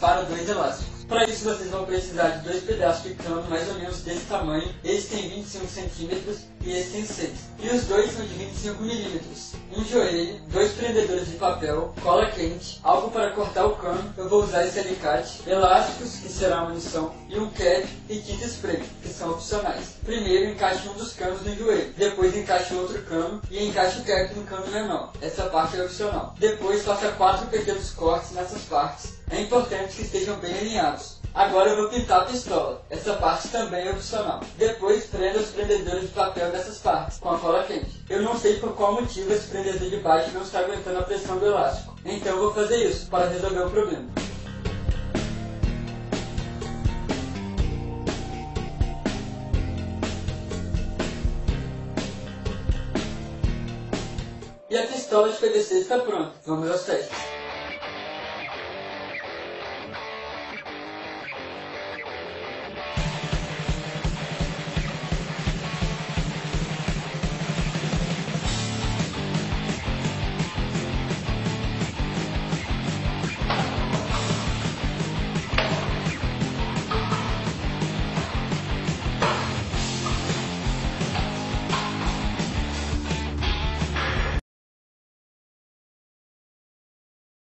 para 2 elásticos. Para isso vocês vão precisar de 2 pedaços de cano mais ou menos desse tamanho. Esse tem 25 centímetros e esse tem 6. E os dois são de 25 milímetros. Um joelho, 2 prendedores de papel, cola quente, algo para cortar o cano, eu vou usar esse alicate, elásticos, que será a munição, e um cap e tinta spray, que são opcionais. Primeiro encaixe um dos canos no joelho, depois encaixe outro cano e encaixe o cap no cano menor. Essa parte é opcional. Depois faça 4 pequenos cortes nessas partes. É importante que estejam bem alinhados. Agora eu vou pintar a pistola. Essa parte também é opcional. Depois prenda os prendedores de papel dessas partes, com a cola quente. Eu não sei por qual motivo esse prendedor de baixo não está aguentando a pressão do elástico. Então eu vou fazer isso, para resolver o problema. E a pistola de PVC está pronta. Vamos aos testes.